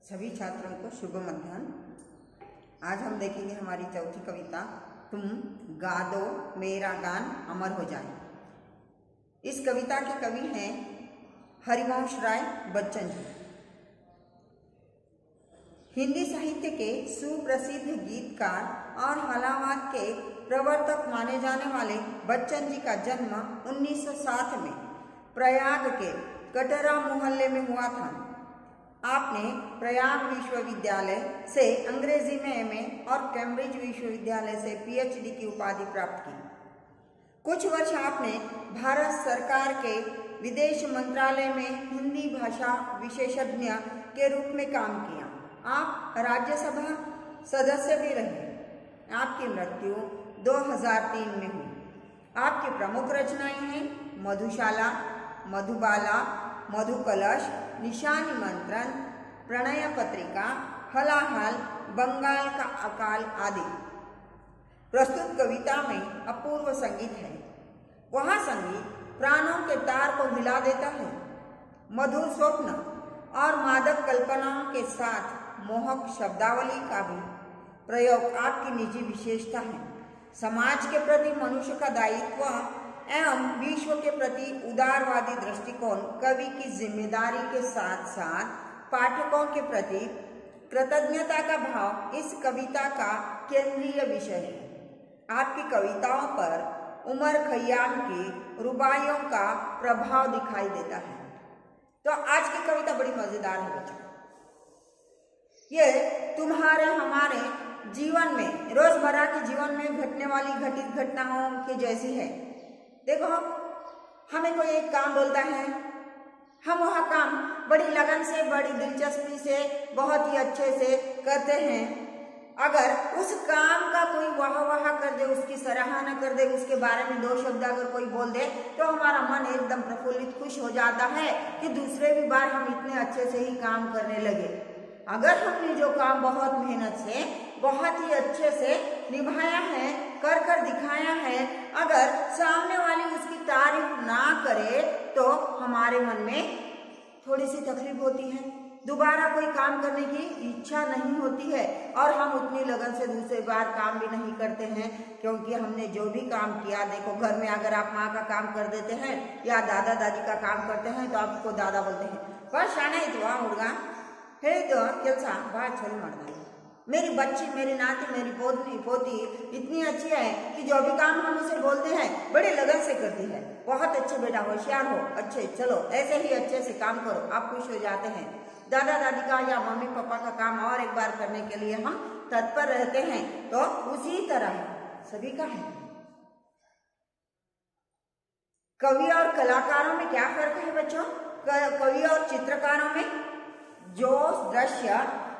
सभी छात्रों को शुभ मध्याह्न। आज हम देखेंगे हमारी चौथी कविता, तुम गा दो मेरा गान अमर हो जाए। इस कविता के कवि हैं हरिवंश राय बच्चन जी। हिंदी साहित्य के सुप्रसिद्ध गीतकार और हलावाद के प्रवर्तक माने जाने वाले बच्चन जी का जन्म 1907 में प्रयाग के कटरा मोहल्ले में हुआ था। आपने प्रयाग विश्वविद्यालय से अंग्रेजी में एमए और कैम्ब्रिज विश्वविद्यालय से पीएचडी की उपाधि प्राप्त की। कुछ वर्ष आपने भारत सरकार के विदेश मंत्रालय में हिंदी भाषा विशेषज्ञ के रूप में काम किया। आप राज्यसभा सदस्य भी रहे। आपकी मृत्यु 2003 में हुई। आपकी प्रमुख रचनाएं हैं मधुशाला, मधुबाला, मधुकलश, निशा निमंत्रण, प्रणय पत्रिका, हलाहल, बंगाल का अकाल आदि। प्रस्तुत कविता में अपूर्व संगीत है। वह संगीत प्राणों के तार को हिला देता है। मधुर स्वप्न और मादक कल्पनाओं के साथ मोहक शब्दावली का भी प्रयोग आपकी निजी विशेषता है। समाज के प्रति मनुष्य का दायित्व एवं विश्व के प्रति उदारवादी दृष्टिकोण कवि की जिम्मेदारी के साथ साथ पाठकों के प्रति कृतज्ञता का भाव इस कविता का केंद्रीय विषय है। आपकी कविताओं पर उमर खयाम की रुबाइयों का प्रभाव दिखाई देता है। तो आज की कविता बड़ी मजेदार है बच्चों। ये तुम्हारे हमारे जीवन में, रोजमर्रा के जीवन में घटने वाली घटित घटनाओं के जैसी है। देखो, हमें कोई एक काम बोलता है, हम वह काम बड़ी लगन से, बड़ी दिलचस्पी से, बहुत ही अच्छे से करते हैं। अगर उस काम का कोई वाह कर दे, उसकी सराहना कर दे, उसके बारे में दो शब्द अगर कोई बोल दे, तो हमारा मन एकदम प्रफुल्लित खुश हो जाता है कि दूसरे भी बार हम इतने अच्छे से ही काम करने लगे। अगर हमने जो काम बहुत मेहनत से, बहुत ही अच्छे से निभाया है, कर दिखाया है, अगर सामने वाली उसकी तारीफ ना करे तो हमारे मन में थोड़ी सी तकलीफ होती है। दोबारा कोई काम करने की इच्छा नहीं होती है और हम उतनी लगन से दूसरी बार काम भी नहीं करते हैं, क्योंकि हमने जो भी काम किया, देखो घर में अगर आप माँ का काम कर देते हैं या दादा दादी का काम करते हैं तो आपको दादा बोलते हैं, बस शाना इतवा हुड़गा ಹೇಳಿದ್ದು ಕೆಲಸ ಭಾಳ ಚಲೋ ಮಾಡ್ತಾರೆ। मेरी बच्ची, मेरी नाती, मेरी पोती इतनी अच्छी है कि जो भी काम हम उसे बोलते हैं बड़े लगन से करती है। बहुत अच्छे बेटा, होशियार हो, अच्छे, चलो ऐसे ही अच्छे से काम करो, आप खुश हो जाते हैं। दादा दादी का या मम्मी पापा का काम और एक बार करने के लिए हम तत्पर रहते हैं। तो उसी तरह सभी का है। कवि और कलाकारों में क्या फर्क है बच्चों? कवि और चित्रकारों में जो दृश्य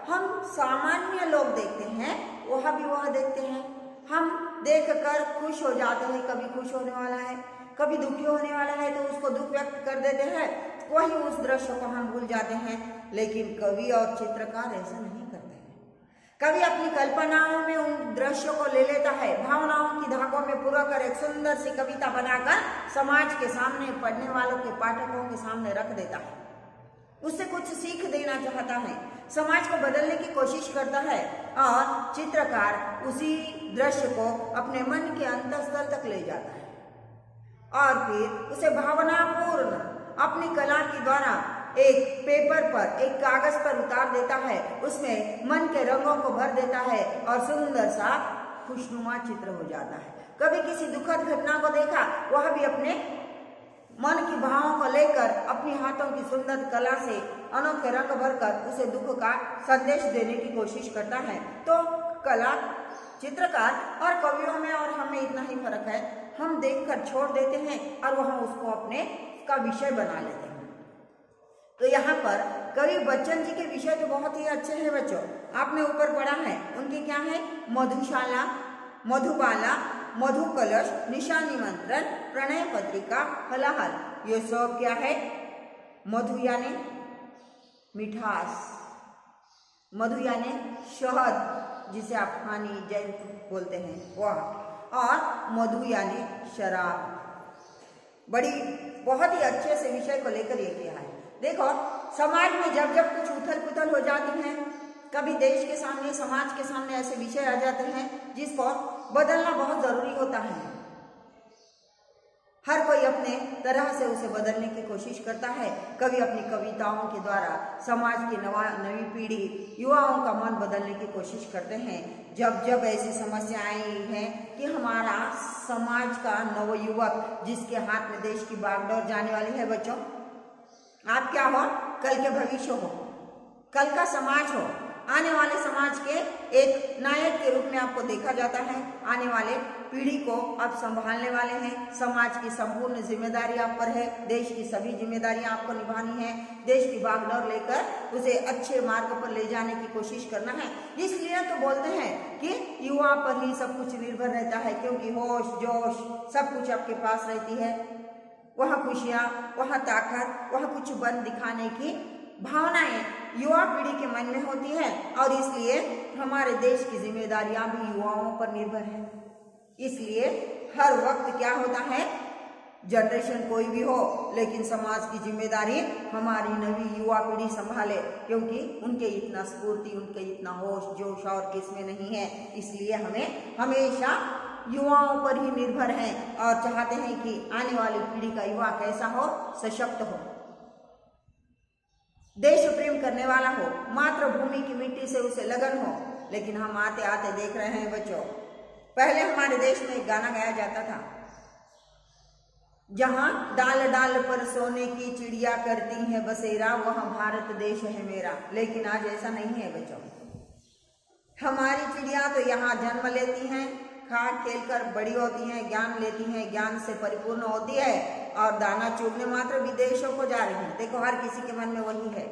हम सामान्य लोग देखते हैं वह भी वह देखते हैं। हम देखकर खुश हो जाते हैं, कभी खुश होने वाला है, कभी दुखी होने वाला है तो उसको दुख व्यक्त कर देते हैं, वही उस दृश्य को हम भूल जाते हैं। लेकिन कवि और चित्रकार ऐसा नहीं करते हैं। कवि अपनी कल्पनाओं में उन दृश्यों को ले लेता है, भावनाओं की धागों में पूरा कर एक सुंदर सी कविता बनाकर समाज के सामने, पढ़ने वालों के, पाठकों के सामने रख देता है। उससे कुछ सीख देना चाहता है, समाज को बदलने की कोशिश करता है और चित्रकार उसी दृश्य को अपने मन के अंतःस्थल तक ले जाता है और फिर उसे भावनापूर्ण अपनी कला के द्वारा एक पेपर पर, एक कागज पर उतार देता है, उसमें मन के रंगों को भर देता है और सुंदर सा खुशनुमा चित्र हो जाता है। कभी किसी दुखद घटना को देखा, वह भी अपने मन की भावों को लेकर अपनी हाथों की सुंदर कला से अनोखे रंग भरकर उसे दुख का संदेश देने की कोशिश करता है। तो कला, चित्रकार और कवियों में और हमें इतना ही फर्क है, हम देखकर छोड़ देते हैं और वह उसको अपने का विषय बना लेते हैं। तो यहाँ पर कवि बच्चन जी के विषय तो बहुत ही अच्छे हैं बच्चों। आपने ऊपर पढ़ा है, उनके क्या है? मधुशाला, मधुबाला, मधुकलश, निशा निमंत्रण, प्रणय पत्रिका, हलाहल। ये सब क्या है? मधु यानी मिठास, मधु यानी शहद, जिसे आप हानी जैन बोलते हैं वह, और मधु यानी शराब। बहुत ही अच्छे से विषय को लेकर ये किया है। देखो, समाज में जब जब कुछ उथल पुथल हो जाती है, कभी देश के सामने, समाज के सामने ऐसे विषय आ जाते हैं जिसको बदलना बहुत जरूरी होता है। हर कोई अपने तरह से उसे बदलने की कोशिश करता है। कभी अपनी कविताओं के द्वारा समाज की नवी पीढ़ी, युवाओं का मन बदलने की कोशिश करते हैं। जब जब ऐसी समस्याएं आई हैं कि हमारा समाज का नवयुवक जिसके हाथ में देश की बागडोर जाने वाली है, बच्चों आप क्या हो? कल के भविष्य हो, कल का समाज हो, आने वाले समाज के एक नायक के रूप में आपको देखा जाता है। आने वाले पीढ़ी को आप संभालने वाले हैं। समाज की संपूर्ण जिम्मेदारी आप पर है। देश की सभी जिम्मेदारियां आपको निभानी है। देश की बागडोर लेकर उसे अच्छे मार्ग पर ले जाने की कोशिश करना है। इसलिए तो बोलते हैं कि युवा पर ही सब कुछ निर्भर रहता है, क्योंकि होश जोश सब कुछ आपके पास रहती है। वह खुशियां, वह ताकत, वह कुछ बन दिखाने की भावनाएं युवा पीढ़ी के मन में होती है, और इसलिए हमारे देश की जिम्मेदारियां भी युवाओं पर निर्भर है। इसलिए हर वक्त क्या होता है, जनरेशन कोई भी हो, लेकिन समाज की जिम्मेदारी हमारी नवी युवा पीढ़ी संभाले, क्योंकि उनके इतना स्फूर्ति, उनके इतना होश जोश और किसमें नहीं है। इसलिए हमें हमेशा युवाओं पर ही निर्भर हैं और चाहते हैं कि आने वाली पीढ़ी का युवा कैसा हो, सशक्त हो, देश प्रेम करने वाला हो, मातृभूमि की मिट्टी से उसे लगन हो। लेकिन हम आते आते देख रहे हैं बच्चों, पहले हमारे देश में एक गाना गाया जाता था, जहां डाल डाल पर सोने की चिड़िया करती है बसेरा, वहां भारत देश है मेरा। लेकिन आज ऐसा नहीं है बच्चों। हमारी चिड़िया तो यहाँ जन्म लेती हैं, खा खेल कर बड़ी होती हैं, ज्ञान लेती हैं, ज्ञान से परिपूर्ण होती है और दाना चुगने मात्र विदेशों को जा रही है। देखो हर किसी के मन में वही है,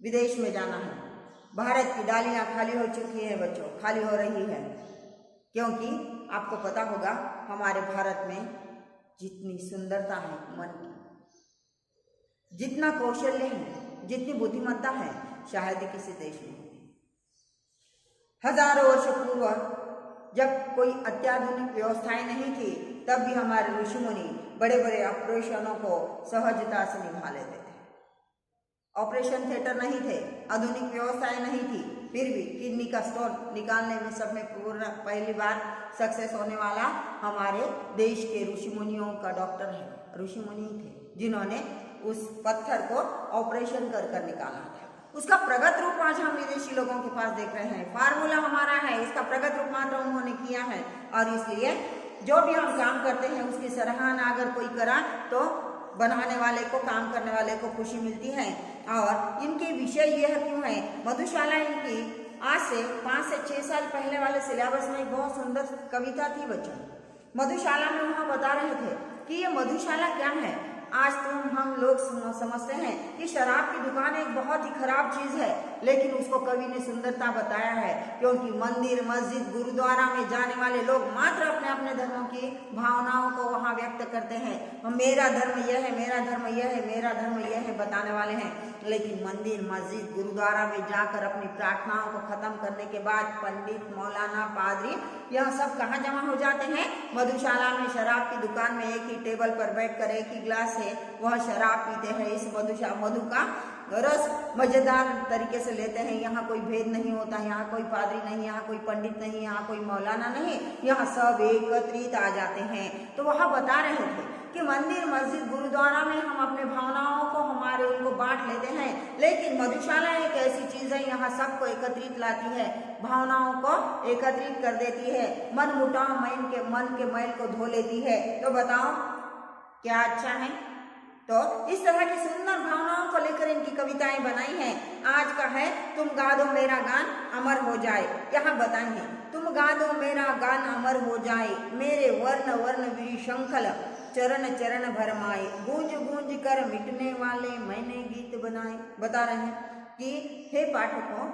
विदेश में जाना है। भारत की डालियां खाली हो चुकी है बच्चों, खाली हो रही है, क्योंकि आपको पता होगा हमारे भारत में जितनी सुंदरता है मन की, जितना कौशल्य है, जितनी बुद्धिमत्ता है, शायद ही किसी देश में। हजारों वर्ष पूर्व जब कोई अत्याधुनिक व्यवस्थाएं नहीं थी, तब भी हमारे ऋषि मुनि बड़े बड़े ऑपरेशनों को सहजता से निभा लेते थे। ऑपरेशन थिएटर नहीं थे, आधुनिक व्यवस्थाएं नहीं थी, फिर भी किडनी का स्टोन निकालने में सब में पूर्ण पहली बार सक्सेस होने वाला हमारे देश के ऋषि मुनियों का डॉक्टर है। ऋषि मुनि थे जिन्होंने उस पत्थर को ऑपरेशन कर कर निकाला था। उसका प्रगत रूप आज हम विदेशी लोगों के पास देख रहे हैं। फार्मूला हमारा है, इसका प्रगत रूप मात्र उन्होंने किया है, और इसलिए जो भी हम काम करते हैं उसकी सराहना अगर कोई करा तो बनाने वाले को, काम करने वाले को खुशी मिलती है। और इनके विषय यह क्यों है, मधुशाला इनकी आज से 5 से 6 साल पहले वाले सिलेबस में एक बहुत सुंदर कविता थी बच्चों। मधुशाला में वहाँ बता रहे थे कि ये मधुशाला क्या है। आज हम लोग समझते हैं कि शराब की दुकान एक बहुत ही खराब चीज है, लेकिन उसको कवि ने सुंदरता बताया है, क्योंकि मंदिर, मस्जिद, गुरुद्वारा में जाने वाले लोग मात्र अपने अपने धर्मों की भावनाओं को वहां व्यक्त करते हैं। मेरा धर्म यह है, मेरा धर्म यह है, मेरा धर्म यह है बताने वाले हैं, लेकिन मंदिर, मस्जिद, गुरुद्वारा में जाकर अपनी प्रार्थनाओं को खत्म करने के बाद पंडित, मौलाना, पादरी, यह सब कहाँ जमा हो जाते हैं? मधुशाला में। शराब की दुकान में एक ही टेबल पर बैठकर एक ही ग्लास से वह शराब पीते हैं। इस मधु का रस मजेदार तरीके से लेते हैं। यहाँ कोई भेद नहीं होता, यहाँ कोई पादरी नहीं, यहाँ कोई पंडित नहीं, यहाँ कोई मौलाना नहीं, यहाँ सब एकत्रित आ जाते हैं। तो वह बता रहे थे कि मंदिर, मस्जिद, गुरुद्वारा में हम अपने भावनाओं को हमारे उनको बांट लेते हैं, लेकिन मधुशाला एक ऐसी चीज है, यहाँ सबको एकत्रित लाती है, भावनाओं को एकत्रित कर देती है, मन मुटाव मन के मैल को धो लेती है। तो बताओ क्या अच्छा है? तो इस तरह की सुंदर भावनाओं को लेकर इनकी कविताएं बनाई हैं। आज का है तुम गा दो मेरा गान अमर हो जाए। यहाँ बताएंगे तुम गा दो मेरा गान अमर हो जाए, मेरे वर्ण वर्ण विशंखल चरण चरण भरमाए, गूंज गूंज कर मिटने वाले मैंने गीत बनाए। बता रहे हैं कि हे पाठकों,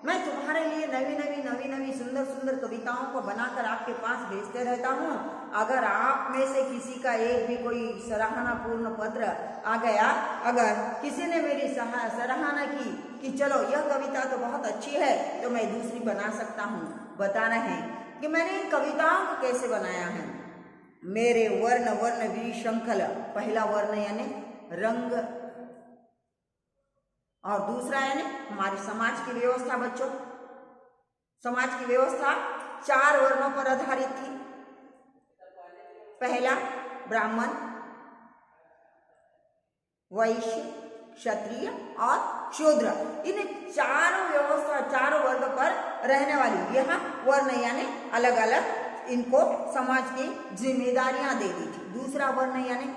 मैं तुम्हारे लिए नवी नवी सुंदर सुंदर कविताओं को बनाकर आपके पास भेजते रहता हूँ। अगर आप में से किसी का एक भी कोई सराहनापूर्ण पत्र आ गया, अगर किसी ने मेरी सराहना की कि चलो यह कविता तो बहुत अच्छी है, तो मैं दूसरी बना सकता हूँ। बता रहे हैं कि मैंने इन कविताओं को कैसे बनाया है। मेरे वर्ण वर्ण विशंखल, पहला वर्ण यानी रंग और दूसरा यानी हमारी समाज की व्यवस्था बच्चों, समाज की व्यवस्था 4 वर्णों पर आधारित थी। पहला ब्राह्मण, वैश्य, क्षत्रिय और शूद्र, इन चारों व्यवस्था, चारों वर्ग पर रहने वाली यह वर्ण यानी अलग अलग इनको समाज की जिम्मेदारियां दे दी थी। दूसरा वर्ण यानी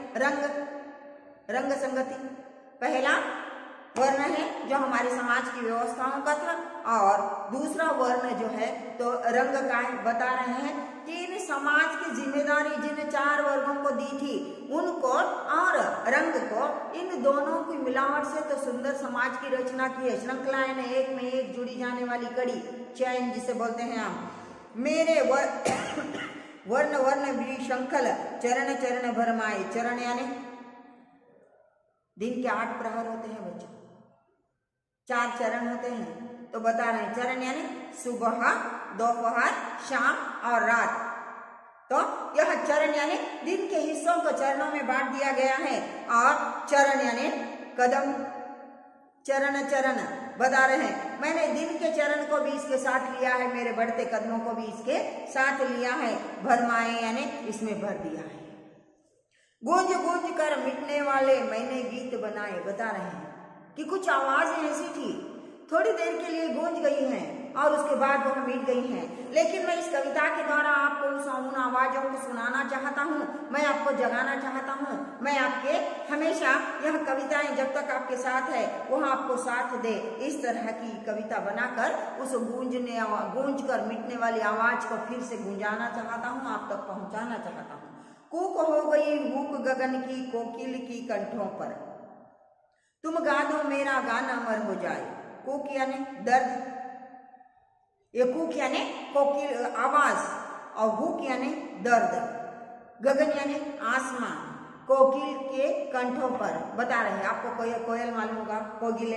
रंग संगति। पहला वर्ण है जो हमारे समाज की व्यवस्थाओं का था और दूसरा वर्ण जो है तो रंग का है। बता रहे हैं कि इन समाज की जिम्मेदारी जिन 4 वर्गों को दी थी उनको और रंग को, इन दोनों की मिलावट से तो सुंदर समाज की रचना की है। श्रृंखलाएं ने एक में एक जुड़ी जाने वाली कड़ी, चैन जिसे बोलते हैं हम। मेरे वर्ण वर्ण भी शंखल चरण चरण भरमाए। चरण यानी दिन के 8 प्रहर होते हैं बच्चों, 4 चरण होते हैं। तो बता रहे हैं चरण यानी सुबह, दोपहर, शाम और रात। तो यह चरण यानी दिन के हिस्सों को चरणों में बांट दिया गया है। और चरण यानी कदम, चरण चरण बता रहे हैं मैंने दिन के चरण को भी इसके साथ लिया है, मेरे बढ़ते कदमों को भी इसके साथ लिया है। भरमाए यानी इसमें भर दिया है। गूंज गूंज कर मिटने वाले मैंने गीत बनाए। बता रहे हैं कि कुछ आवाजें ऐसी थी, थोड़ी देर के लिए गूंज गई हैं और उसके बाद वह मिट गई हैं, लेकिन मैं इस कविता के द्वारा आपको उन आवाजों को सुनाना चाहता हूँ, मैं आपको जगाना चाहता हूँ। मैं आपके हमेशा यह कविताएं जब तक आपके साथ है वह आपको साथ दे, इस तरह की कविता बनाकर उस गूंज कर मिटने वाली आवाज को फिर से गूंजाना चाहता हूँ, आप तक पहुंचाना चाहता हूँ। कूक हो गई हूक गगन की कोकिल की कंठों पर, तुम गा दो मेरा गाना अमर हो जाए। कूक यानी दर्द, ये कूक यानी कोकिल आवाज और हुक यानी दर्द। गगन यानी आसमान, कोकिल के कंठों पर। बता रहे हैं आपको कोयल मालूम होगा, कोकिले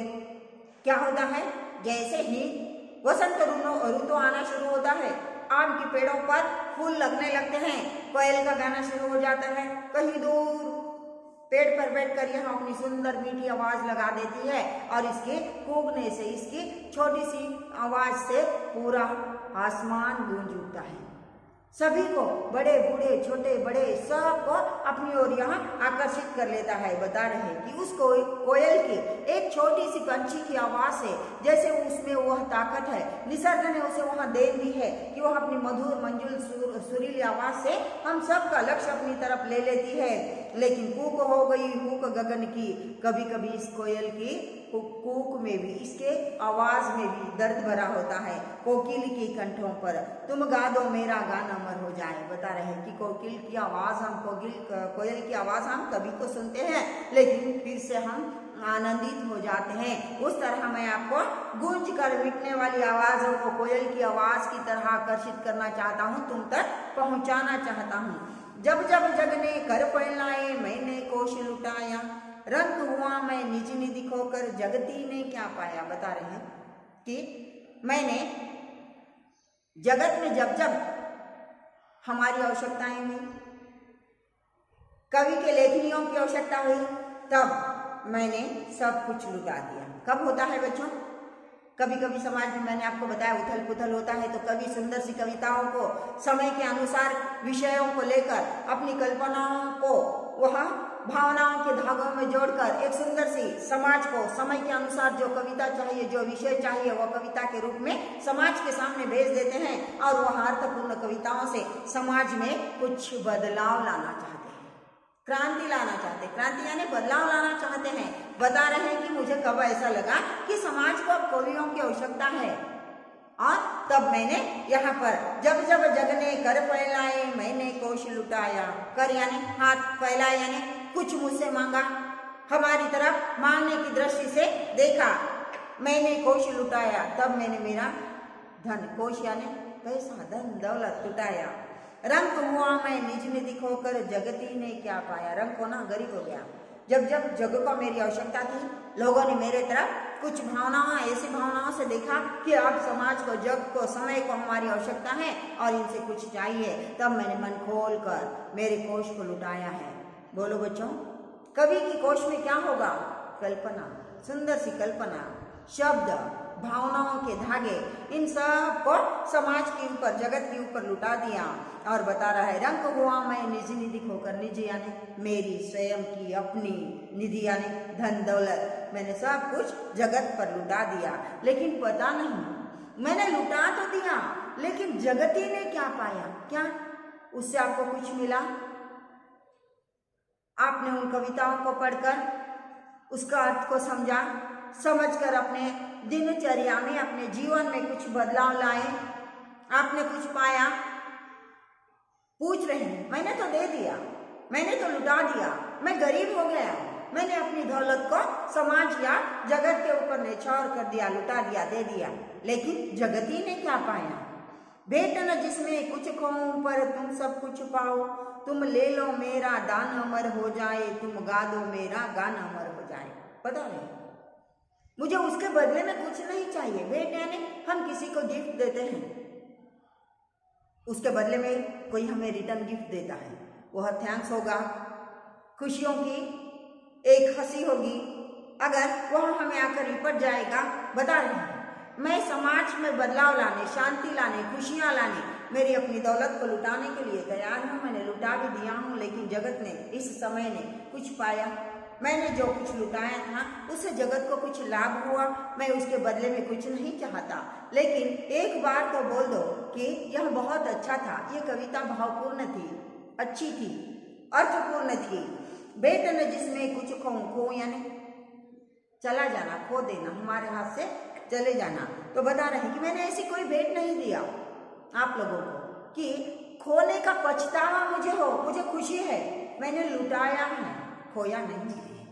क्या होता है, जैसे ही वसंत ऋतु आना शुरू होता है, आम के पेड़ों पर फूल लगने लगते हैं, कोयल का गाना शुरू हो जाता है। कहीं दूर पेड़ पर बैठकर यह अपनी सुंदर मीठी आवाज लगा देती है और इसके कूकने से, इसकी छोटी सी आवाज से पूरा आसमान गूंज उठता है। सभी को, बड़े बूढ़े छोटे बड़े सबको अपनी ओर यहाँ आकर्षित कर लेता है। बता रहे हैं कि उसको कोयल की एक छोटी सी पंछी की आवाज से जैसे उसमें वह ताकत है, निसर्ग ने उसे वहां दे दी है कि वह अपनी मधुर मंजुल सुरीली आवाज से हम सब का लक्ष्य अपनी तरफ ले लेती है। लेकिन कूक हो गई हूक गगन की, कभी कभी इस कोयल की कूक में भी, इसके आवाज में भी दर्द भरा होता है। कोकिल की कंठों पर तुम गा दो मेरा गाना अमर हो जाए। बता रहे हैं कि कोकिल की आवाज हम कोयल की आवाज हम कभी तो सुनते हैं, लेकिन फिर से हम आनंदित हो जाते हैं। उस तरह मैं आपको गूंज कर मिटने वाली आवाजों को कोयल की आवाज की तरह आकर्षित करना चाहता हूँ, तुम तक पहुंचाना चाहता हूँ। जब जब जग ने कर फैलाए मैंने कोश लुटाया, रंग हुआ मैं निज निधि खोकर जगती ने क्या पाया। बता रहे हैं कि मैंने जगत में जब जब हमारी आवश्यकताएं हुई, कवि के लेखनियों की आवश्यकता हुई, तब मैंने सब कुछ लुटा दिया। कब होता है बच्चों, कभी कभी समाज में मैंने आपको बताया उथल पुथल होता है, तो कभी सुंदर सी कविताओं को समय के अनुसार विषयों को लेकर अपनी कल्पनाओं को वह भावनाओं के धागों में जोड़कर एक सुंदर सी समाज को समय के अनुसार जो कविता चाहिए, जो विषय चाहिए, वह कविता के रूप में समाज के सामने भेज देते हैं और वह अर्थपूर्ण कविताओं से समाज में कुछ बदलाव लाना चाहते हैं, क्रांति लाना चाहते हैं। क्रांति यानी बदलाव लाना चाहते हैं। बता रहे हैं कि मुझे कब ऐसा लगा कि समाज को अब कवियों की आवश्यकता है, और तब मैंने यहाँ पर जब जब जग ने कर फैलाए मैंने कोश लुटाया। कर यानी हाथ, फैलाया यानी कुछ मुझसे मांगा, हमारी तरफ मांगने की दृष्टि से देखा, मैंने कोश लुटाया, तब मैंने मेरा धन, कोश यानी पैसा, धन दौलत लुटाया। रंग हुआ मैं निज निधि खोकर जगती ने क्या पाया। रंग को ना गरीब हो गया, जब जब जग को मेरी आवश्यकता थी, लोगों ने मेरे तरफ कुछ भावनाओं, ऐसी भावनाओं से देखा कि अब समाज को, जग को, समय को हमारी आवश्यकता है और इनसे कुछ चाहिए, तब मैंने मन खोल कर मेरे कोश को लुटाया है। बोलो बच्चों, कवि की कोश में क्या होगा, कल्पना, सुंदर सी कल्पना, शब्द, भावनाओं के धागे, इन सब को समाज के ऊपर, जगत के ऊपर लुटा दिया और बता रहा है रंग हुआ मैं निज निधि खोकर, निज यानी मेरी स्वयं की अपनी, निधि यानी धन दौलत, मैंने सब कुछ जगत पर लुटा दिया। लेकिन पता नहीं, मैंने लुटा तो दिया लेकिन जगती ने क्या पाया? क्या उससे आपको कुछ मिला? आपने उन कविताओं को पढ़कर उसका अर्थ को समझा, समझकर अपने दिनचर्या में, अपने जीवन में कुछ बदलाव लाए, आपने कुछ पाया? पूछ रहे हैं मैंने तो दे दिया, मैंने तो लुटा दिया, मैं गरीब हो गया, मैंने अपनी दौलत को समाज या जगत के ऊपर न्यौछावर कर दिया, लुटा दिया, दे दिया, लेकिन जगती ने क्या पाया? भेंट न जिसमें कुछ खोऊं पर तुम सब कुछ पाओ, तुम ले लो मेरा दान अमर हो जाए, तुम गा दो मेरा गान अमर हो जाए। पता नहीं, मुझे उसके बदले में कुछ नहीं चाहिए। भेंट यानी हम किसी को गिफ्ट देते हैं, उसके बदले में कोई हमें रिटर्न गिफ्ट देता है, वह थैंक्स होगा, खुशियों की एक हंसी होगी। अगर वह हमें आकर लिपट जाएगा, बता रहे हैं मैं समाज में बदलाव लाने, शांति लाने, खुशियां लाने, मेरी अपनी दौलत को लुटाने के लिए तैयार हूं, मैंने लुटा भी दिया हूं, लेकिन जगत ने, इस समय ने कुछ पाया? मैंने जो कुछ लुटाया था उससे जगत को कुछ लाभ हुआ, मैं उसके बदले में कुछ नहीं चाहता। लेकिन एक बार तो बोल दो कि यह बहुत अच्छा था, ये कविता भावपूर्ण थी, अच्छी थी, अर्थपूर्ण थी। भेंट न जिसमें कुछ खोऊं, खो यानी चला जाना, खो देना, हमारे हाथ से चले जाना। तो बता रहे हैं कि मैंने ऐसी कोई भेंट नहीं दिया आप लोगों को कि खोने का पछतावा मुझे हो, मुझे खुशी है, मैंने लुटाया है, खोया नहीं है,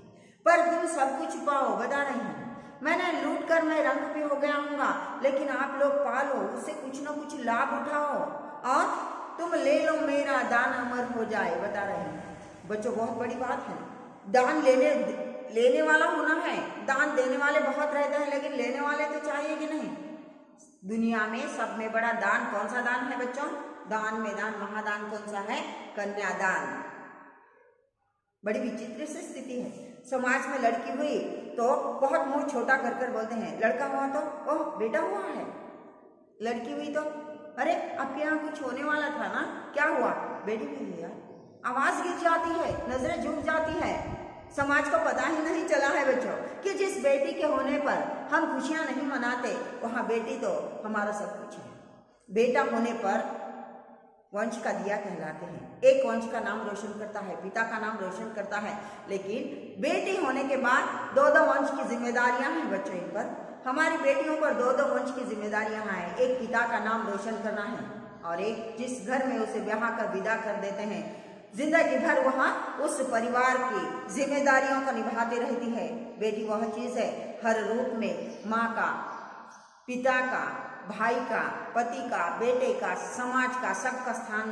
पर तुम सब कुछ पाओ। बता रहे हैं मैंने लूट कर मैं रंग भी हो गया हूँगा, लेकिन आप लोग पालो, उससे कुछ ना कुछ लाभ उठाओ और तुम ले लो मेरा दान अमर हो जाए। बता रहे हैं बच्चों, बहुत बड़ी बात है, दान लेने वाला होना है। दान देने वाले बहुत रहते हैं, लेकिन लेने वाले तो चाहिए कि नहीं? दुनिया में सब में बड़ा दान कौन सा दान है बच्चों? दान में दान, महादान कौन सा है? कन्यादान। बड़ी विचित्र सी स्थिति है। समाज में लड़की हुई तो बहुत मुंह छोटा कर कर बोलते हैं, लड़का हुआ तो ओह बेटा हुआ है, लड़की हुई तो अरे आपके यहाँ कुछ होने वाला था ना, क्या हुआ? बेटी हुई है यार। आवाज गिर जाती है, नजरें झुक जाती है। समाज को पता ही नहीं चला है बच्चों कि जिस बेटी के होने पर हम खुशियां नहीं मनाते, वहां बेटी तो हमारा सब कुछ है। बेटा होने पर वंश का दिया कहलाते हैं, एक वंश का नाम रोशन करता है, पिता का नाम रोशन करता है। लेकिन बेटी होने के बाद दो दो वंश की जिम्मेदारियां हैं बच्चों इन पर। हमारी बेटियों पर दो दो वंश की जिम्मेदारियां हैं, एक पिता का नाम रोशन करना है और एक जिस घर में उसे ब्याह कर विदा कर देते हैं, जिंदगी भर वहां उस परिवार की जिम्मेदारियों को निभाती रहती है। बेटी वह चीज है, हर रूप में माँ का, पिता का, भाई का, पति का, बेटे का, समाज का, सबका स्थान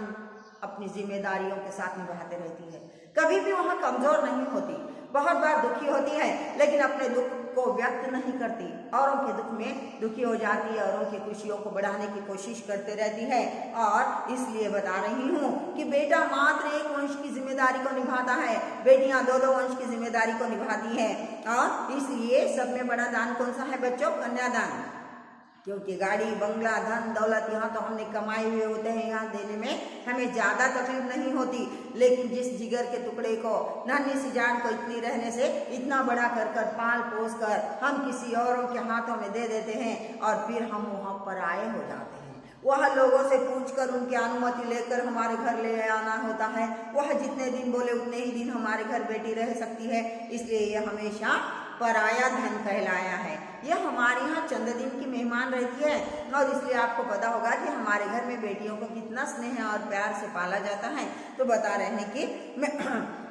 अपनी जिम्मेदारियों के साथ निभाते रहती है। कभी भी वह कमजोर नहीं होती, बहुत बार दुखी होती है, लेकिन अपने दुख को व्यक्त नहीं करती, औरों के दुख में दुखी हो जाती है, औरों की खुशियों को बढ़ाने की कोशिश करते रहती है। और इसलिए बता रही हूँ कि बेटा मात्र एक वंश की जिम्मेदारी को निभाता है, बेटियां दो दो वंश की जिम्मेदारी को निभाती है। और इसलिए सब में बड़ा दान कौन सा है बच्चों? कन्यादान। क्योंकि गाड़ी, बंगला, धन दौलत यहाँ तो हमने कमाए हुए होते हैं, यहाँ देने में हमें ज्यादा तकलीफ नहीं होती। लेकिन जिस जिगर के टुकड़े को, नन्ही सी जान को इतनी रहने से इतना बड़ा कर कर पाल पोस कर हम किसी औरों के हाथों में दे देते हैं और फिर हम वहाँ पर आए हो जाते हैं। वह लोगों से पूछकर उनकी अनुमति लेकर हमारे घर ले आना होता है। वह जितने दिन बोले उतने ही दिन हमारे घर बेटी रह सकती है। इसलिए यह हमेशा पराया धन कहलाया है। यह हमारे यहाँ चंद दिन की मेहमान रहती है और इसलिए आपको पता होगा कि हमारे घर में बेटियों को कितना स्नेह और प्यार से पाला जाता है। तो बता रहे हैं कि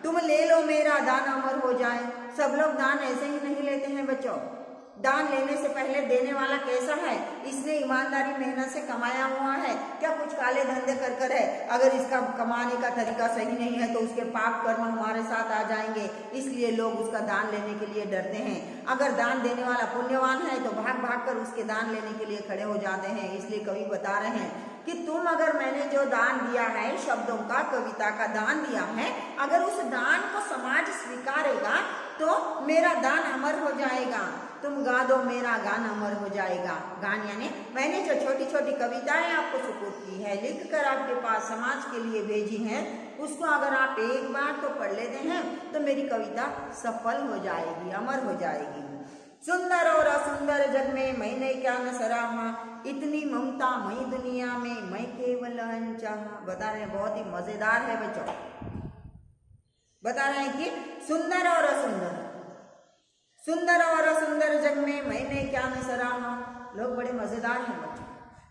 तुम ले लो मेरा दान अमर हो जाए। सब लोग दान ऐसे ही नहीं लेते हैं बच्चों। दान लेने से पहले देने वाला कैसा है, इसने ईमानदारी मेहनत से कमाया हुआ है, क्या कुछ काले धंधे कर कर है? अगर इसका कमाने का तरीका सही नहीं है तो उसके पाप कर्म हमारे साथ आ जाएंगे। इसलिए लोग उसका दान लेने के लिए डरते हैं। अगर दान देने वाला पुण्यवान है तो भाग भाग कर उसके दान लेने के लिए खड़े हो जाते हैं। इसलिए कवि बता रहे हैं कि तुम अगर मैंने जो दान दिया है, शब्दों का, कविता का दान दिया है, अगर उस दान को समाज स्वीकारेगा तो मेरा दान अमर हो जाएगा, तुम गा दो मेरा गान अमर हो जाएगा। गान यानी मैंने जो छोटी छोटी कविताएं आपको सुपुर्द की है, लिख कर आपके पास समाज के लिए भेजी हैं, उसको अगर आप एक बार तो पढ़ लेते हैं तो मेरी कविता सफल हो जाएगी, अमर हो जाएगी। सुंदर और असुंदर जग में मैंने क्या न सराहा, इतनी ममता मई दुनिया में मैं केवल अनचाहा। बता रहे हैं बहुत ही मजेदार है बच्चों, बता रहे हैं कि सुंदर और असुंदर, सुंदर और असुंदर जग में मैंने क्या न सराहा। लोग बड़े मजेदार हैं बच्चों,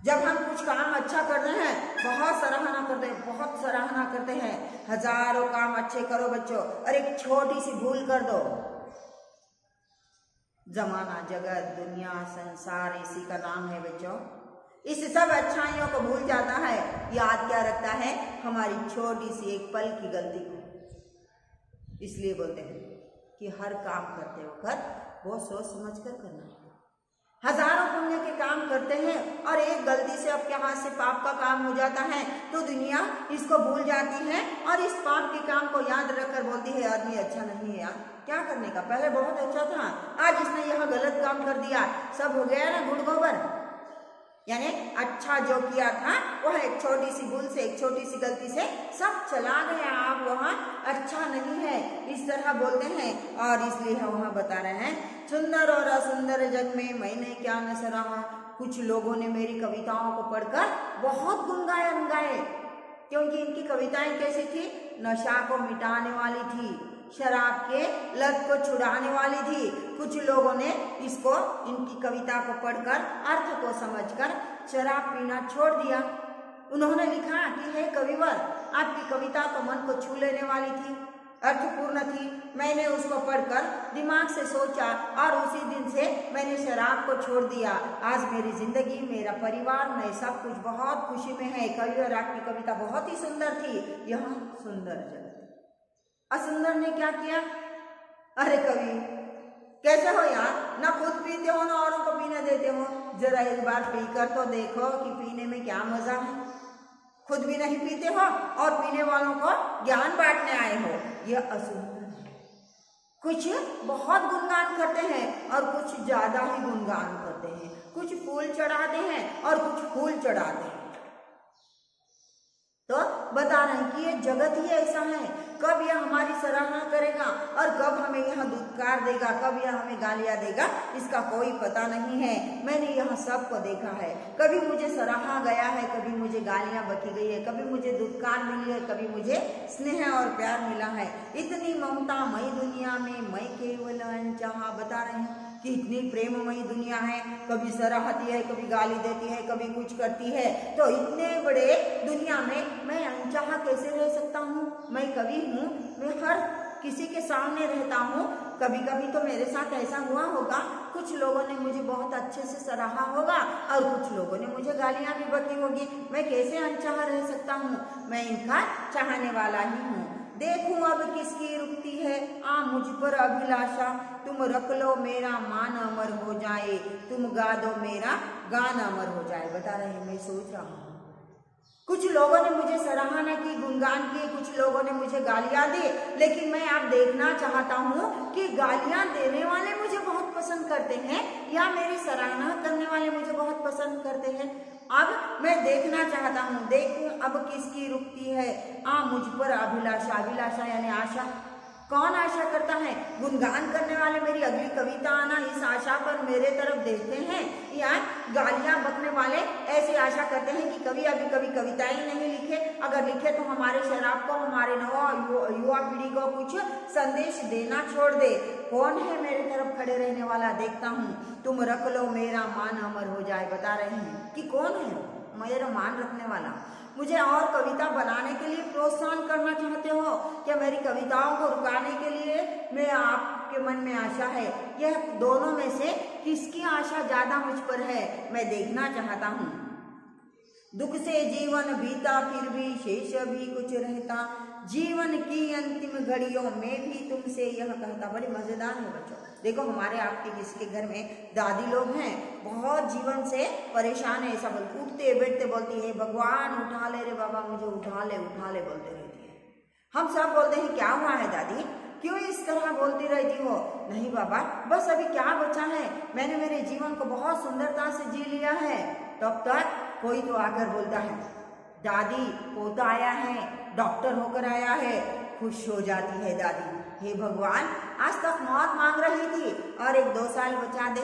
जब हम कुछ काम अच्छा करते हैं बहुत सराहना करते हैं, बहुत सराहना करते हैं। हजारों काम अच्छे करो बच्चों और एक छोटी सी भूल कर दो, जमाना जगत दुनिया संसार इसी का नाम है बच्चों। इस सब अच्छाइयों को भूल जाता है, याद क्या रखता है, हमारी छोटी सी एक पल की गलती को। इसलिए बोलते हैं कि हर काम करते वक्त बहुत सोच समझ कर करना है। हजारों पुण्य के काम करते हैं और एक गलती से आपके हाथ से पाप का काम हो जाता है तो दुनिया इसको भूल जाती है और इस पाप के काम को याद रखकर बोलती है आदमी अच्छा नहीं है यार, क्या करने का, पहले बहुत अच्छा था, आज इसने यह गलत काम कर दिया, सब हो गया ना गुड़ गोबर। यानी अच्छा जो किया था वह एक छोटी सी भूल से, एक छोटी सी गलती से सब चला गया, आप वहाँ अच्छा नहीं है, इस तरह बोलते हैं। और इसलिए हम वहाँ बता रहे हैं सुंदर और असुंदर जग में मैंने क्या न सराहा। कुछ लोगों ने मेरी कविताओं को पढ़कर बहुत गुनगाए, क्योंकि इनकी कविताएं कैसी थी, नशा को मिटाने वाली थी, शराब के लत को छुड़ाने वाली थी। कुछ लोगों ने इसको, इनकी कविता को पढ़कर अर्थ को समझकर शराब पीना छोड़ दिया। उन्होंने लिखा कि हे कविवर, आपकी कविता तो मन को छू लेने वाली थी, अर्थपूर्ण थी, मैंने उसको पढ़कर दिमाग से सोचा और उसी दिन से मैंने शराब को छोड़ दिया। आज मेरी जिंदगी, मेरा परिवार, मैं सब कुछ बहुत खुशी में है। कविवर आपकी कविता बहुत ही सुंदर थी, यह सुंदर जगत। असुंदर ने क्या किया, अरे कवि कैसे हो यार, ना खुद पीते हो ना औरों को पीने देते हो, जरा एक बार पीकर तो देखो कि पीने में क्या मजा है। खुद भी नहीं पीते हो और पीने वालों को ज्ञान बांटने आए हो, यह असुंदर है। कुछ बहुत गुणगान करते हैं और कुछ ज्यादा ही गुणगान करते हैं, कुछ फूल चढ़ाते हैं और कुछ फूल चढ़ाते हैं। तो बता रहे हैं कि ये जगत ही ऐसा है, कब यह हमारी सराहना करेगा और कब हमें यह दुत्कार देगा, कब यह हमें गालियां देगा, इसका कोई पता नहीं है। मैंने यह सबको देखा है, कभी मुझे सराहा गया है, कभी मुझे गालियां बकी गई है, कभी मुझे दुत्कार मिली है, कभी मुझे स्नेह और प्यार मिला है। इतनी ममता मई दुनिया में मैं केवल अनचाहा। बता रहे हैं कि इतनी प्रेममयी दुनिया है, कभी सराहती है, कभी गाली देती है, कभी कुछ करती है, तो इतने बड़े दुनिया में मैं अनचाहा कैसे रह सकता हूँ। मैं कवि हूँ, मैं हर किसी के सामने रहता हूँ, कभी कभी तो मेरे साथ ऐसा हुआ होगा, कुछ लोगों ने मुझे बहुत अच्छे से सराहा होगा और कुछ लोगों ने मुझे गालियाँ भी बकी होगी, मैं कैसे अनचाहा रह सकता हूँ, मैं इनका चाहने वाला ही हूँ। देखूं अब किसकी रुकती है मुझ पर अभिलाषा, तुम रख लो मेरा मान अमर हो जाए, तुम गा दो मेरा गान अमर हो जाए। बता रहे हैं मैं सोच रहा हूँ, कुछ लोगों ने मुझे सराहना की, गुणगान किए, कुछ लोगों ने मुझे गालियां दी, लेकिन मैं आप देखना चाहता हूँ कि गालियां देने वाले मुझे बहुत पसंद करते हैं या मेरी सराहना करने वाले मुझे बहुत पसंद करते हैं। अब मैं देखना चाहता हूँ, देखूं अब किसकी रुकती है मुझ पर अभिलाषा। अभिलाषा यानी आशा, कौन आशा करता है, गुणगान करने वाले मेरी अगली कविता आना, इस आशा पर मेरे तरफ देखते हैं, या गालियां बकने वाले ऐसी आशा करते हैं कि कवि अभी कभी कविताएं नहीं लिखे, अगर लिखे तो हमारे शराब को, हमारे नवा युवा पीढ़ी को कुछ संदेश देना छोड़ दे। कौन है मेरे तरफ खड़े रहने वाला, देखता हूँ, तुम रख लो मेरा मान अमर हो जाए। बता रहे हैं कि कौन है मेरा मान रखने वाला, मुझे और कविता बनाने के लिए प्रोत्साहन करना चाहते हो क्या, मेरी कविताओं को रुकाने के लिए मैं आपके मन में आशा है, यह दोनों में से किसकी आशा ज्यादा मुझ पर है, मैं देखना चाहता हूँ। दुख से जीवन बीता फिर भी शेष भी कुछ रहता, जीवन की अंतिम घड़ियों में भी तुमसे यह कहता। बड़ी मजेदार है बच्चों, देखो हमारे आपके किसी के घर में दादी लोग हैं, बहुत जीवन से परेशान है, ऐसा बोलते, उठते बैठते बोलती है भगवान उठा ले रे बाबा, मुझे उठा ले बोलते रहती है। हम सब बोलते हैं क्या हुआ है दादी, क्यों इस तरह बोलती रहती हो? नहीं बाबा, बस अभी क्या बचा है, मैंने मेरे जीवन को बहुत सुंदरता से जी लिया है। तब तक कोई तो आकर बोलता है, दादी पोता आया है, डॉक्टर होकर आया है। खुश हो जाती है दादी, हे भगवान, आज तक मौत मांग रही थी और एक 2 साल बचा दे।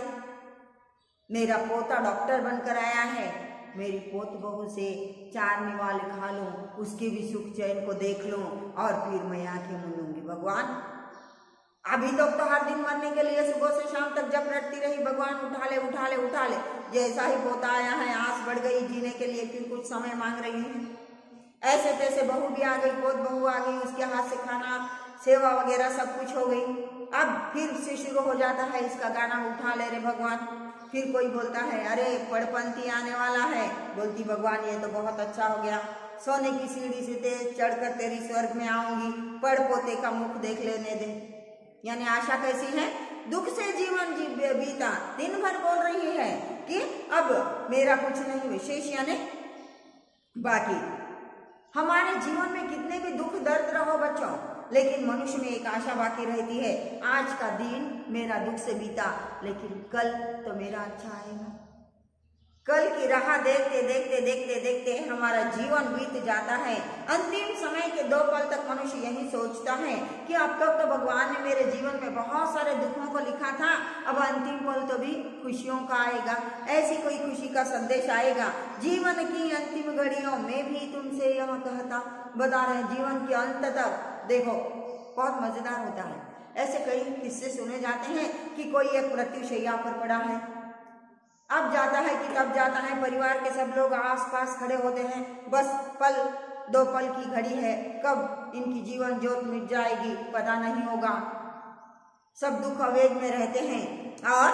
मेरा पोता डॉक्टर बनकर आया है, मेरी पोत बहू से 4 निवाले खा लूं, उसके भी सुख चैन को देख लूं और फिर मैं आंखें मूंदूंगी। भगवान, अभी तक तो हर दिन मरने के लिए सुबह से शाम तक जब रटती रही, भगवान उठा ले उठा ले उठा ले। जैसा ही पोता आया है, आस बढ़ गई जीने के लिए, फिर कुछ समय मांग रही है। ऐसे तैसे बहू भी आ गई, पोत बहू आ गई, उसके हाथ से खाना सेवा वगैरह सब कुछ हो गई। अब फिर से शुरू हो जाता है इसका गाना, उठा ले रे भगवान। फिर कोई बोलता है, अरे पड़पंथी आने वाला है। बोलती भगवान, ये तो बहुत अच्छा हो गया, सोने की सीढ़ी से तेज चढ़कर तेरी स्वर्ग में आऊंगी, पड़ पोते का मुख देख लेने दे। यानी आशा कैसी है? दुख से जीवन बीता, दिन भर बोल रही है कि अब मेरा कुछ नहीं विशेष यानी बाकी। हमारे जीवन में कितने भी दुख दर्द रहो बच्चों, लेकिन मनुष्य में एक आशा बाकी रहती है, आज का दिन मेरा दुख से बीता, लेकिन कल तो मेरा अच्छा आएगा। कल की राह देखते देखते देखते देखते हमारा जीवन बीत जाता है। अंतिम समय के 2 पल तक मनुष्य यही सोचता है कि अब तक तो भगवान ने मेरे जीवन में बहुत सारे दुखों को लिखा था, अब अंतिम पल तो भी खुशियों का आएगा, ऐसी कोई खुशी का संदेश आएगा। जीवन की अंतिम घड़ियों में भी तुमसे यह कहता, बता रहे जीवन के अंत तक। देखो बहुत मजेदार होता है, ऐसे कई किस्से सुने जाते हैं कि कोई एक मृत्युशैया पर पड़ा है, अब जाता है कि तब जाता है, परिवार के सब लोग आसपास खड़े होते हैं, बस 2 पल की घड़ी है, कब इनकी जीवन ज्योत मिट जाएगी पता नहीं होगा। सब दुख आवेग में रहते हैं और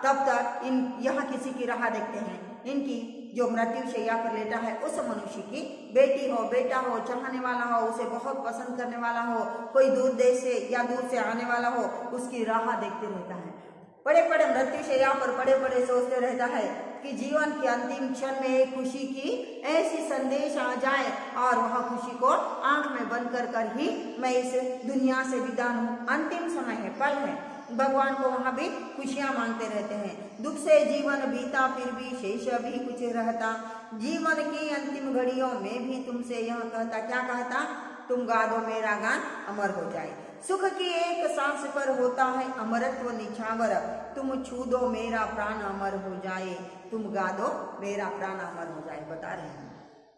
तब तक यहाँ किसी की राह देखते हैं। इनकी जो मृत्युशैया पर लेटा है उस मनुष्य की बेटी हो, बेटा हो, चाहने वाला हो, उसे बहुत पसंद करने वाला हो, कोई दूर देश से या दूर से आने वाला हो, उसकी राह देखते रहता है। बड़े बड़े मृत्युशैया पर बड़े बड़े सोचते रहता है कि जीवन के अंतिम क्षण में एक खुशी की ऐसी संदेश आ जाए और वह खुशी को आंख में बंद कर ही मैं इस दुनिया से विदा हूँ। अंतिम समय है, पल है, भगवान को वहां भी खुशियां मांगते रहते हैं। दुख से जीवन बीता फिर भी शेष अभी कुछ रहता, जीवन की अंतिम घड़ियों में भी तुमसे यह कहता, क्या कहता? तुम गा दो मेरा गान अमर हो जाए। सुख की एक सांस पर होता है अमरत्व निछावर, तुम छू दो मेरा प्राण अमर हो जाए, तुम गा दो मेरा प्राण अमर हो जाए। बता रहे हैं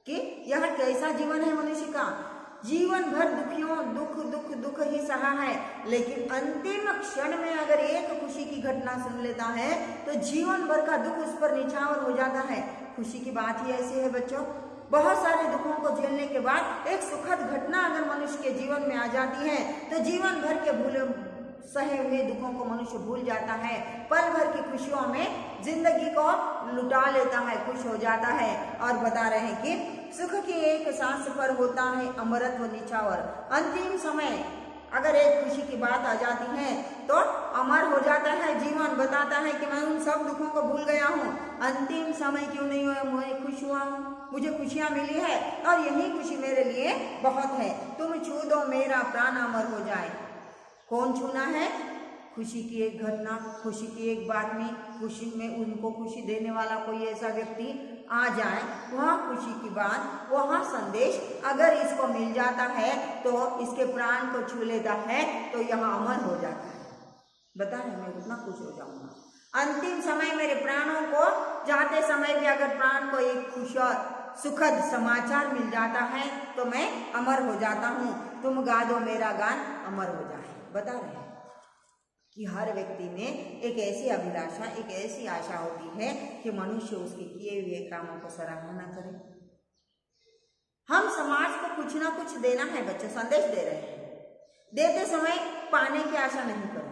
कि यह कैसा जीवन है मनुष्य का। जीवन भर दुखियों दुख दुख दुख ही सहा है, लेकिन अंतिम क्षण में अगर एक खुशी की घटना सुन लेता है तो जीवन भर का दुख उस पर निछावर हो जाता है। खुशी की बात ही ऐसी है बच्चों, बहुत सारे दुखों को झेलने के बाद एक सुखद घटना अगर मनुष्य के जीवन में आ जाती है तो जीवन भर के भूले सहे हुए दुखों को मनुष्य भूल जाता है, पल भर की खुशियों में जिंदगी को लुटा लेता है, खुश हो जाता है। और बता रहे हैं कि सुख की एक सांस पर होता है अमरत्व निछावर। अंतिम समय अगर एक खुशी की बात आ जाती है तो अमर हो जाता है जीवन। बताता है कि मैं उन सब दुखों को भूल गया हूँ, अंतिम समय क्यों नहीं हुआ, मैं खुश हुआ हूँ, मुझे खुशियाँ मिली है और यही खुशी मेरे लिए बहुत है। तुम छू दो मेरा प्राण अमर हो जाए। कौन छूना है? खुशी की एक घटना, खुशी की एक बात में, खुशी में उनको खुशी देने वाला कोई ऐसा व्यक्ति आ जाए, वह खुशी की बात, वह संदेश अगर इसको मिल जाता है तो इसके प्राण को छू लेता है तो यह अमर हो जाता है। बता रहे मैं उतना खुश हो जाऊंगा। अंतिम समय मेरे प्राणों को जाते समय भी अगर प्राण को एक खुश और सुखद समाचार मिल जाता है तो मैं अमर हो जाता हूँ। तुम गा दो मेरा गान अमर हो जाए। बता रहे हैं कि हर व्यक्ति में एक ऐसी अभिलाषा, एक ऐसी आशा होती है कि मनुष्य उसके किए हुए कामों को सराहना करे। हम समाज को कुछ ना कुछ देना है बच्चों, संदेश दे रहे हैं, देते समय पाने की आशा नहीं करो।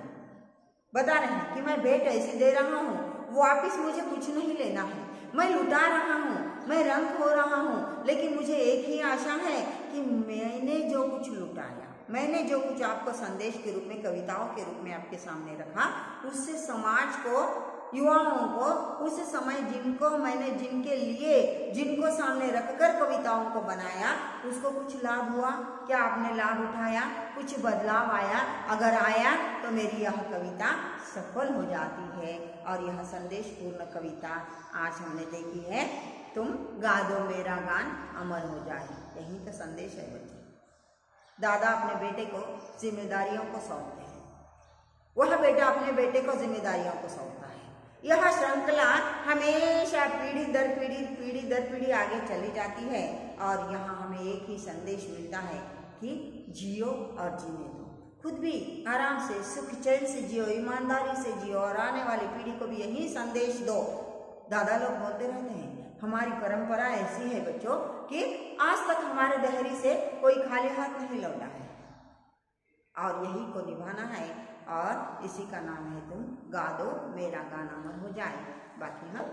बता रहे हैं कि मैं भेंट ऐसी दे रहा हूँ, वापिस मुझे कुछ नहीं लेना है, मैं लुटा रहा हूँ, मैं रंग हो रहा हूँ, लेकिन मुझे एक ही आशा है कि मैंने जो कुछ लुटाया, मैंने जो कुछ आपको संदेश के रूप में, कविताओं के रूप में आपके सामने रखा, उससे समाज को युवाओं को उस समय जिनके लिए जिनको सामने रखकर कविताओं को बनाया, उसको कुछ लाभ हुआ क्या? आपने लाभ उठाया? कुछ बदलाव आया? अगर आया तो मेरी यह कविता सफल हो जाती है। और यह संदेशपूर्ण कविता आज हमने देखी है, तुम गा दो मेरा गान अमर हो जाए। यही तो संदेश है बच्चों। दादा अपने बेटे को जिम्मेदारियों को सौंपते हैं, वह बेटा अपने बेटे को जिम्मेदारियों को सौंपता है। यह श्रृंखला हमेशा पीढ़ी दर पीढ़ी आगे चली जाती है। और यहाँ हमें एक ही संदेश मिलता है कि जियो और जीने दो, खुद भी आराम से सुख चैन से जियो, ईमानदारी से जियो और आने वाली पीढ़ी को भी यही संदेश दो। दादा लोग बोलते रहते हैं, हमारी परंपरा ऐसी है बच्चों कि आज तक हमारे दहरी से कोई खाली हाथ नहीं लौटा है, और यही को निभाना है। और इसी का नाम है तुम गा दो मेरा गाना अमर हो जाए। बाकी हम